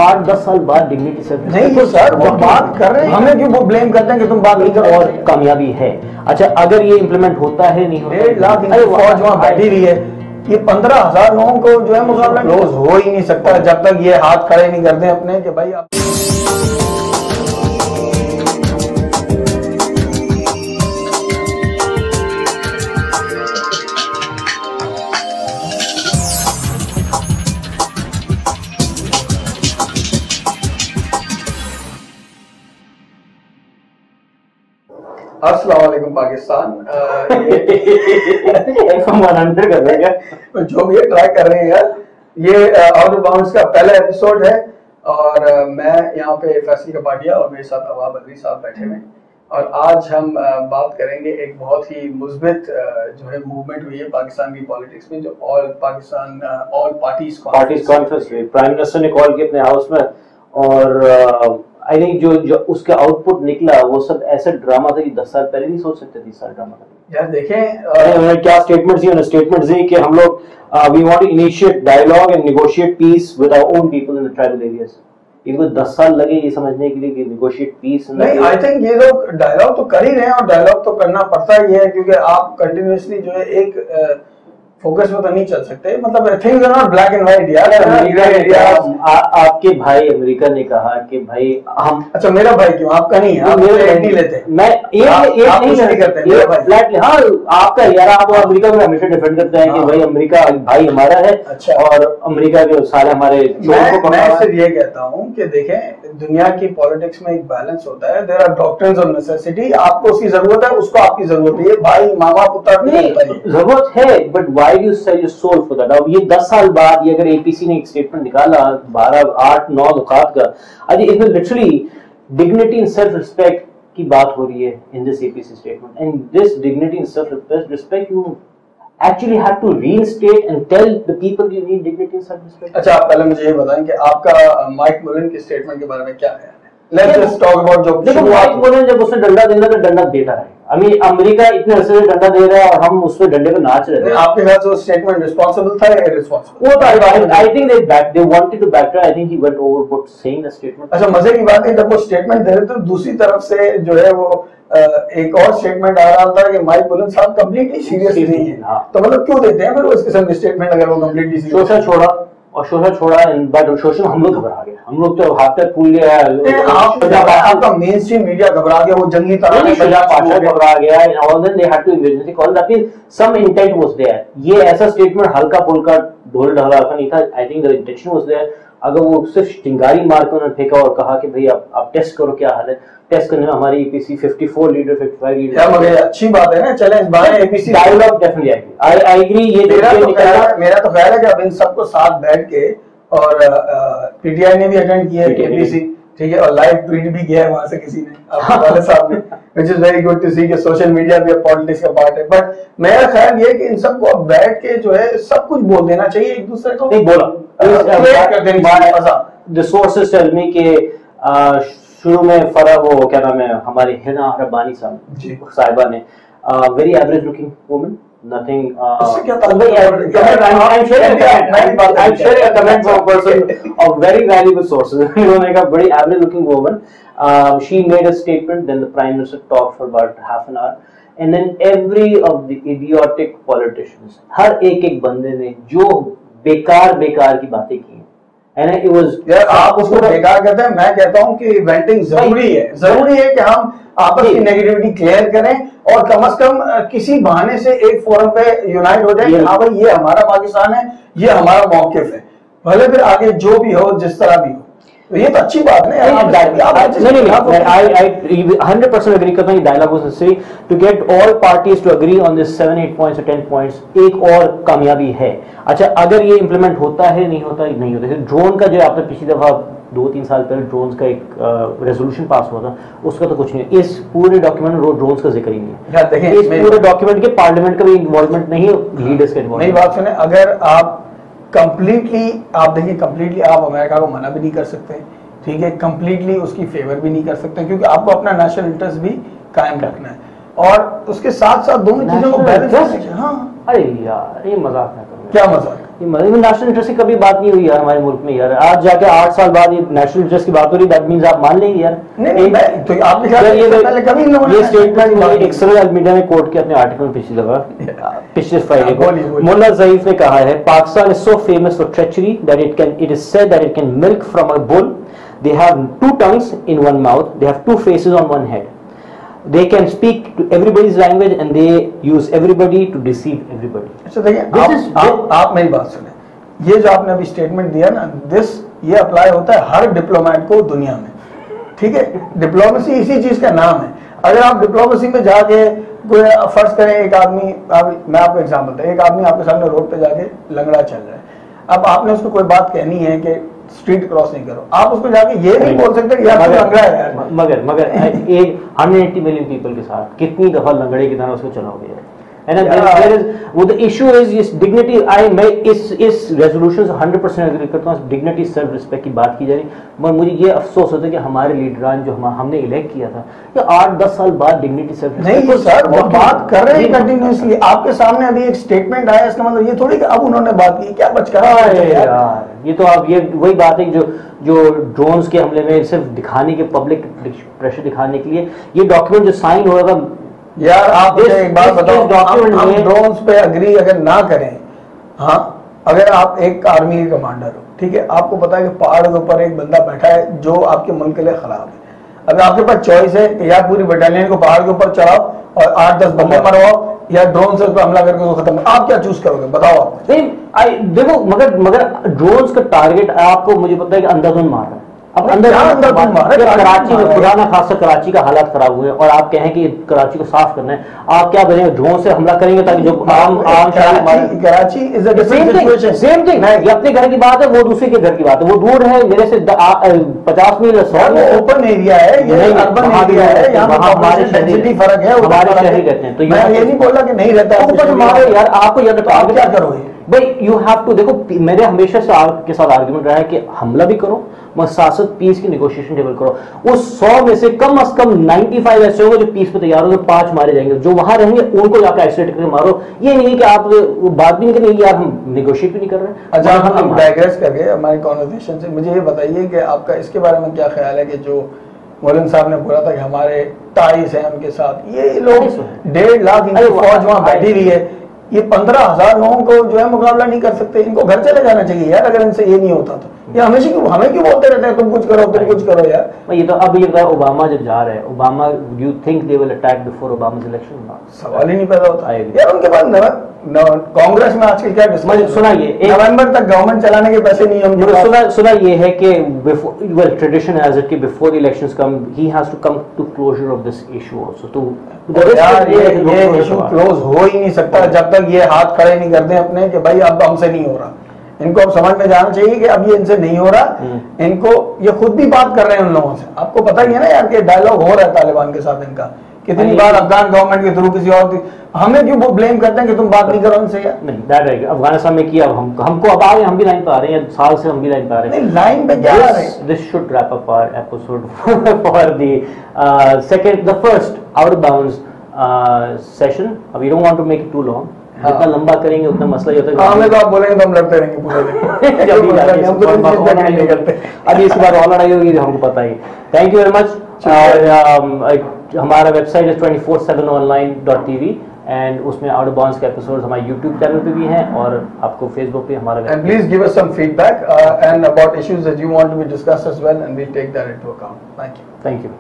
8-10 साल बाद डिग्निटी से नहीं सर, वो बात कर रहे हैं, हमें क्यों वो ब्लेम करते हैं कि तुम बात नहीं करो। और कामयाबी है। अच्छा, अगर ये इम्प्लीमेंट होता है नहीं होता, 1.5 लाख फौज वहां बैठी हुई है, ये 15,000 लोगों को जो है मुकाबला क्लोज हो ही नहीं सकता जब तक ये हाथ खड़े नहीं करते अपने कि भाई आप। अस्सलाम वालेकुम पाकिस्तान। जो भी ट्राई कर रहे हैं यार, ये आउट ऑफ बाउंड्स का पहला एपिसोड है और मैं यहाँ पे फैसल कपाडिया और मेरे साथ अवाब अदरी साहब बैठे हुए हैं और आज हम बात करेंगे एक बहुत ही मुस्बित जो है मूवमेंट हुई है पाकिस्तान की पॉलिटिक्स में, जो ऑल पार्टीज कॉन्फ्रेंस हुई। प्राइम मिनिस्टर ने कॉल किया अपने हाउस में और आई थिंक जो उसका आउटपुट निकला वो सब ऐसा ड्रामा था कि 10 साल पहले नहीं सोच सकते। 30 साल ड्रामा था यार। देखें क्या स्टेटमेंट्स दी, स्टेटमेंट्स दी कि हम लोग we want to initiate dialogue and negotiate peace with our own people in the tribal areas. इनको 10 साल लगे ये समझने के लिए कि नेगोशिएट पीस नहीं। आई थिंक ये लोग डायलॉग तो कर ही रहे हैं और डायलॉग तो करना पड़ता ही है क्योंकि आप कंटिन्यूअसली जो है एक फोकस में तो नहीं चल सकते। मतलब things are not black and white यार। आपके भाई अमेरिका ने कहा कि भाई हम, अच्छा मेरा भाई क्यों, आपका नहीं है? आप मेरे नहीं लेते, मैं एक नहीं करते मेरा भाई। हाँ आपका यार, आप अमेरिका को हमेशा डिफेंड करते हैं कि भाई अमेरिका भाई हमारा है। अच्छा। और अमेरिका के सारे हमारे मैं सिर्फ ये कहता हूँ कि देखें दुनिया की पॉलिटिक्स में एक बैलेंस होता है। There are doctrines of necessity. आपको उसकी जरूरत है, उसको आपकी जरूरत है। भाई मामा पुत्र नहीं जरूरत है, but why do you sell your soul for that? अब ये 10 साल बाद ये अगर एपीसी ने एक स्टेटमेंट निकाला 12-8-9 दुकात का, आज इसमें literally dignity and self respect की बात हो रही है in this APC statement. And this dignity and self respect you actually have to reinstate and tell the people you need dignity and self respect. अच्छा, आप पहले मुझे ये बताएं कि आपका माइक मुलिन के स्टेटमेंट के बारे में क्या है? Let's just talk about जो देखो, माइक मुलिन जब उसने डंडा देना तो डंडा देता है। अमेरिका इतने अरसे से डंडा दे रहा है और हम उसमें डंडे पे नाच रहे थे। आपके ख्याल से वो स्टेटमेंट रिस्पांसिबल था या इररिस्पांसिबल? वो तो I think they wanted to back. I think he went overboard saying the statement. अच्छा, मजे की बात है जब वो स्टेटमेंट दे रहे थे तो दूसरी तरफ से जो है वो एक और स्टेटमेंट आ रहा था कि माइक मुलिन साहब कंप्लीटली सीरियस नहीं है। तो मतलब क्यों देते हैं फिर वो इस किस्म के स्टेटमेंट अगर वो कंप्लीटली सीरियस? शोषण छोड़ा बट शोषण हम लोग घबरा गए। हम लोग तो हाथ तक फूल गया है। आपका मेन स्ट्रीम मीडिया घबरा गया, वो जंगी तरह घबरा गया। और then they had to emergency call, that means some intent was there. ये ऐसा स्टेटमेंट हल्का फुल्का ढोल ढाला का नहीं था। I think the intention was there. अगर वो सिर्फ चिंगारी मार कर उन्होंने फेंका और कहा कि भाई आप टेस्ट करो क्या हाल है, टेस्ट करने में हमारी एपीसी 54 लीडर 55 लीडर क्या मगर अच्छी बात है ना। चलें इस बारे APC dialogue definitely I agree. ये मेरा तो ख्याल है कि अब इन सबको साथ बैठ के, और पीटीआई ने भी अटेंड किया है एपीसी, ठीक है, और लाइव ट्वीट भी किया है वहां से किसी ने, आपके वाले साहब ने, which is very good to see कि सोशल मीडिया भी पॉलिटिक्स का पार्ट है। बट मेरा ख्याल ये कि इन सबको बैठ के जो है सब कुछ बोल देना चाहिए एक दूसरे को। नहीं बोला द सोर्सेस टेल मी के शुरू में फरक वो क्या नाम है हमारे हिना रब्बानी साहिबा ने very average looking woman, nothing I'm sharing a comment from a person of very valuable sources. उन्होंने कहा बड़ी average looking woman, she made a statement, then the prime minister talked for about half an hour, and then every of the idiotic politicians, हर एक बंदे ने जो बेकार की बातें की है, it was यार आप उसको बेकार कहते हैं, मैं कहता हूँ कि वेंटिंग जरूरी है कि हम आपस की नेगेटिविटी क्लियर करें और कम से कम किसी बहाने से एक फोरम पे यूनाइट हो जाए कि हाँ भाई ये हमारा पाकिस्तान है, ये हमारा मौकिफ है, भले फिर आगे जो भी हो जिस तरह भी हो। तो ये तो अच्छी बात है। I 100% agree करता हूँ। Dialogue was necessary to get all parties to agree on this 7-8 points और 10 पॉइंट्स। एक और कामयाबी है। अच्छा, अगर ये इंप्लीमेंट होता है नहीं होता। ड्रोन का जो आपने पिछली दफा 2-3 साल पहले ड्रोन्स का एक रेजोल्यूशन पास हुआ था, उसका तो कुछ नहीं। इस पूरे डॉक्यूमेंट में ड्रोन्स का जिक्र ही नहीं है। इस पूरे डॉक्यूमेंट के पार्लियामेंट का भी इन्वॉल्वमेंट नहीं है, लीडर्स का इन्वॉल्वमेंट। मेरी बात सुने, अगर आप कंप्लीटली आप अमेरिका को मना भी नहीं कर सकते, ठीक है, कंप्लीटली उसकी फेवर भी नहीं कर सकते, क्योंकि आपको अपना नेशनल इंटरेस्ट भी कायम रखना है। और उसके साथ साथ दोनों चीजों को बैलेंस। हाँ अरे यार ये मजाक है, क्या मजाक, नेशनल इंटरेस्ट की कभी बात नहीं हुई यार हमारे मुल्क में यार। आज जाके 8 साल बाद ये नेशनल इंटरेस्ट की बात हो रही, दैट मींस आप मान लेंगे यार? नहीं तो आपने ये स्टेटमेंट एक्सटर्नल मीडिया में कोट किया अपने आर्टिकल में पिछले फ्राइडे को। मुल्ला ज़ईफ ने कहा है Pakistan is so famous for treachery that it is said that it can milk from a bull, they have 2 tongues in one mouth, they have 2 faces on one head, they can speak to everybody's language and they use everybody to deceive everybody। अच्छा देखिए आप मेरी बात सुने, ये जो आपने अभी स्टेटमेंट दिया ना, ये अप्लाई होता है हर डिप्लोमेट को दुनिया में, ठीक है? डिप्लोमेसी इसी चीज का नाम है। अगर आप डिप्लोमेसी में जाके फर्ज करें एक आदमी, मैं आपको एग्जाम्पल दूं, एक आदमी आपके सामने रोड पे जाके लंगड़ा चल रहा है, अब आपने उसको कोई बात कहनी है कि स्ट्रीट क्रॉस नहीं करो, आप उसको जाके ये नहीं बोल सकते यार तू लंगड़ा है यार। मगर एक 180 मिलियन पीपल के साथ कितनी दफा लंगड़े की तरह उसको चलाओगे यार? The issue is dignity। मैं इस रेजोल्यूशन से 100% एग्री करता हूँ, डिग्निटी सेल्फ रिस्पेक्ट की बात की जा रही, मगर मुझे ये अफसोस होता है कि हमारे लीडरान जो हमने इलेक्ट किया था, ये 8-10 साल बाद डिग्निटी सेल्फ नहीं सर, वो बात कर रहे हैं कंटिन्यूअसली। आपके सामने अभी एक स्टेटमेंट आया, इसका मतलब ये थोड़ी कि अब उन्होंने बात की, क्या बच कर यार? ये तो आप ये वही बात है जो ड्रोन्स के हमले में सिर्फ दिखाने के, पब्लिक प्रेशर दिखाने के लिए ये डॉक्यूमेंट जो साइन हो रहा था यार। आप एक बात बताओ, हम ड्रोन्स पे अग्री अगर ना करें, हाँ अगर आप एक आर्मी के कमांडर हो, ठीक है, आपको पता है कि पहाड़ के ऊपर एक बंदा बैठा है जो आपके मुल्क के लिए खराब है, अगर आपके पास चॉइस है कि या पूरी बटालियन को पहाड़ के ऊपर चढ़ाओ और 8-10 बंदे मरवाओ या ड्रोन से उस पर हमला करके उसको खत्म, आप क्या चूज करोगे बताओ आप? नहीं देखो, मगर ड्रोन्स का टारगेट आपको मुझे पता है कि अंधाधुंध मार रहा है। अब अंदर कराची में पुराना खासा कराची का हालात खराब हुए और आप कहें कि कराची को साफ करना है, आप क्या बनेंगे? ड्रोन से हमला करेंगे ताकि जो आम Karachi is a different situation. Same thing, ये अपने घर की बात है, वो दूसरे के घर की बात है, वो दूर है मेरे से 50 मील 100 मील, ओपन एरिया है, ये अर्बन एरिया है, यहाँ हमारे डेंसिटी फरक है, हमारे शहरी कहते हैं। तो मैं ये नहीं बोला कि नहीं रहता है यार, आपको यार क्या करोगे भाई? यू हैव टू देखो, मेरे हमेशा से आपके साथ आर्ग्यूमेंट रहा है कि हमला भी करो मगर साथ साथ पीस की नेगोशिएशन टेबल करो। उस 100 में से कम 95 ऐसे होंगे जो पीस पे तैयार होंगे, 5 मारे जाएंगे, जो वहां रहेंगे उनको जाकर आइसोलेट करके मारो। ये नहीं कि आप बात भी नहीं करेंगे यार हम नेगोशिएट भी नहीं कर रहे। अच्छा, हम डाइग्रेस करके हमारी कॉन्वर्सेशन से मुझे ये बताइए कि आपका इसके बारे में क्या ख्याल है कि जो मौलाना साहब ने बोला था कि हमारे टाइज हैं उनके साथ, ये लोग 1.5 लाख इनकी फौज वहां बैठी हुई है, ये 15,000 लोगों को जो है मुकाबला नहीं कर सकते, इनको घर चले जाना चाहिए यार अगर इनसे ये नहीं होता तो। ये हमेशा क्यों हमें क्यों बोलते रहते हैं तुम कुछ करो यार? ये तो अब ये बताओ, ओबामा जब जा रहे हैं, Obama you think they will attack before Obama's election? सवाल ही नहीं पैदा होता यार। उनके पास कांग्रेस में आजकल क्या डिस्कशन, सुना ये नवंबर तक गवर्नमेंट चलाने के पैसे नहीं हम सुना ये है कि वेल ट्रेडिशन हैज इट कि before elections come he has to come to closure of this issue also. तो यार ये इशू क्लोज हो ही नहीं सकता जब तक ये हाथ खड़े नहीं करते अपने कि भाई अब हमसे नहीं हो रहा। इनको अब समझ में जाना चाहिए कि अब ये इनसे नहीं हो रहा, इनको ये खुद भी बात कर रहे हैं उन लोगों से। आपको पता ही है ना यार कि डायलॉग हो रहा है तालिबान के साथ इनका, कितनी बार अफगान गवर्नमेंट के थ्रू किसी और, हमें क्यों ब्लेम करते हैं कि तुम बात नहीं करो उनसे यार? नहीं दैट राइट, अफगानिस्तान में किया, हमको अब आगे हम भी लाइन पे आ रहे हैं, साल से हम भी लाइन पे आ रहे हैं। नहीं लाइन पे क्या आ रहे हैं? This should wrap up our episode for the first out of bounds session. We don't want to make it too long, जितना लंबा करेंगे उतना मसला ही होता है। हमें तो आप बोलेंगे तो हम लड़ते रहेंगे पूरे दिन। अभी इसके बाद और लड़ाई होगी हमको पता ही। Thank you very much. हमारा वेबसाइट है 24/7online.tv एंड उसमें आउट ऑफ बाउंड्स के एपिसोड्स हमारे यूट्यूब चैनल पे भी हैं और आपको फेसबुक पे हमारा। And please give us some feedback and about issues that you want to be discussed as well and we take that into account. Thank you.